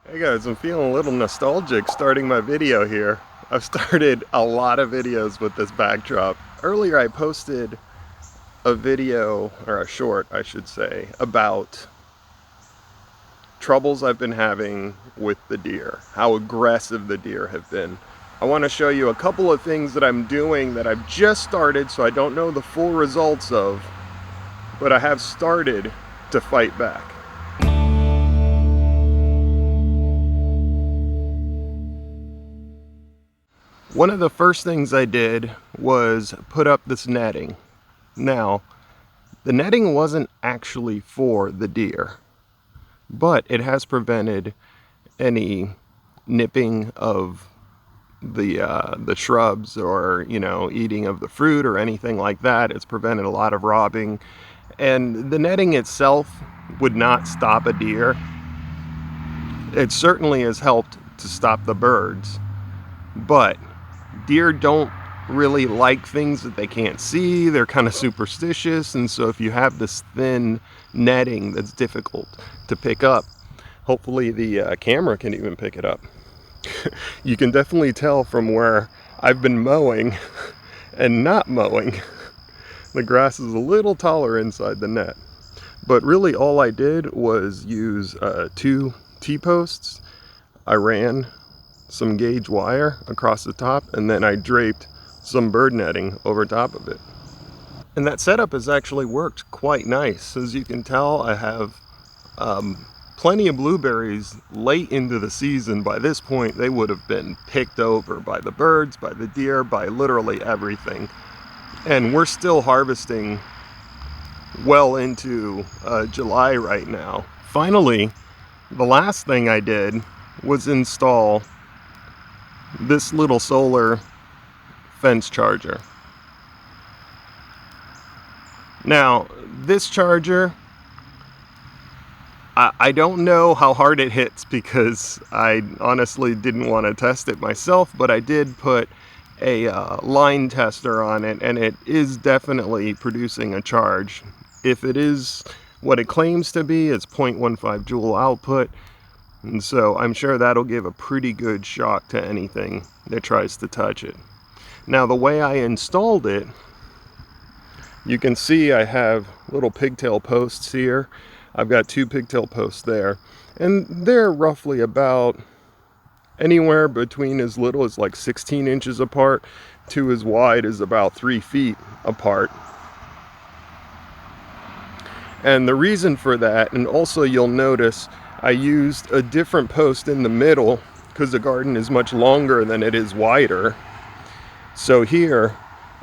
Hey guys, I'm feeling a little nostalgic starting my video here. I've started a lot of videos with this backdrop. Earlier I posted a video, or a short I should say, about troubles I've been having with the deer, how aggressive the deer have been. I want to show you a couple of things that I'm doing that I've just started, so I don't know the full results of, but I have started to fight back. One of the first things I did was put up this netting. Now, the netting wasn't actually for the deer, but it has prevented any nipping of the shrubs or, eating of the fruit or anything like that. It's prevented a lot of robbing, and the netting itself would not stop a deer. It certainly has helped to stop the birds, but deer don't really like things that they can't see. They're kind of superstitious, and so if you have this thin netting that's difficult to pick up, hopefully the camera can even pick it up. You can definitely tell from where I've been mowing and not mowing. The grass is a little taller inside the net, but really all I did was use 2 T-posts. I ran some gauge wire across the top, and then I draped some bird netting over top of it. And that setup has actually worked quite nice. As you can tell, I have plenty of blueberries late into the season. By this point, they would have been picked over by the birds, by the deer, by literally everything. And we're still harvesting well into July right now. Finally, the last thing I did was install this little solar fence charger. Now, this charger, I don't know how hard it hits because I honestly didn't want to test it myself, but I did put a line tester on it, and it is definitely producing a charge. If it is what it claims to be, it's 0.15 joule output. And so I'm sure that'll give a pretty good shock to anything that tries to touch it. Now, the way I installed it, you can see I have little pigtail posts here. I've got 2 pigtail posts there, and they're roughly about anywhere between as little as like 16 inches apart to as wide as about 3 feet apart. And the reason for that, and also you'll notice I used a different post in the middle because the garden is much longer than it is wider. So here,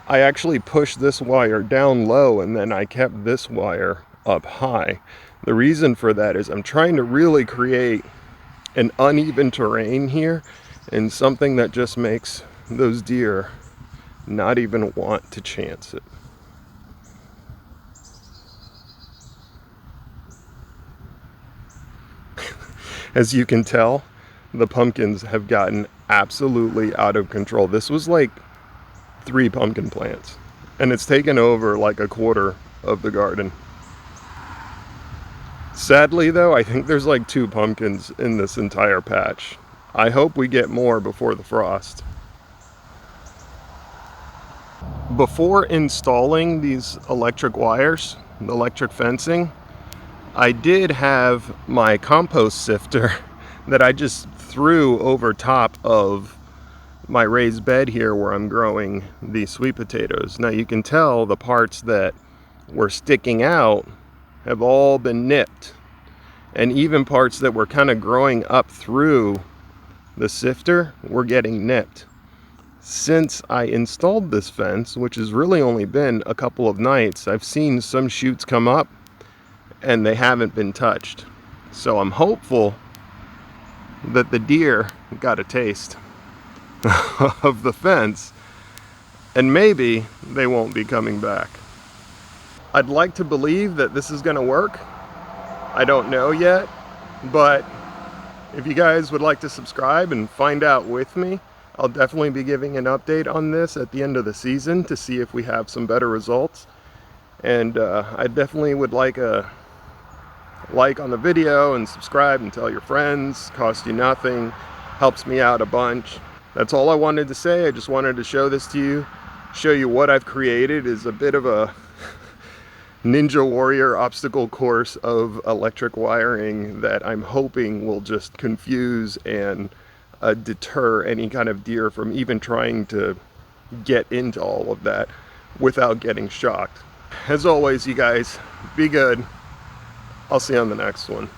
I actually pushed this wire down low, and then I kept this wire up high. The reason for that is I'm trying to really create an uneven terrain here, and something that just makes those deer not even want to chance it. As you can tell, the pumpkins have gotten absolutely out of control. This was like 3 pumpkin plants, and it's taken over like a quarter of the garden. Sadly though, I think there's like 2 pumpkins in this entire patch. I hope we get more before the frost. Before installing these electric wires, the electric fencing, I did have my compost sifter that I just threw over top of my raised bed here where I'm growing these sweet potatoes. Now you can tell the parts that were sticking out have all been nipped, and even parts that were kind of growing up through the sifter were getting nipped. Since I installed this fence, which has really only been a couple of nights, I've seen some shoots come up and they haven't been touched. So I'm hopeful that the deer got a taste of the fence, and maybe they won't be coming back. I'd like to believe that this is going to work. I don't know yet, but if you guys would like to subscribe and find out with me, I'll definitely be giving an update on this at the end of the season to see if we have some better results. And I definitely would like a like on the video and subscribe and tell your friends. Costs you nothing, helps me out a bunch. That's all I wanted to say. I just wanted to show this to you, show you what I've created is a bit of a ninja warrior obstacle course of electric wiring that I'm hoping will just confuse and deter any kind of deer from even trying to get into all of that without getting shocked. As always, you guys, be good. I'll see you on the next one.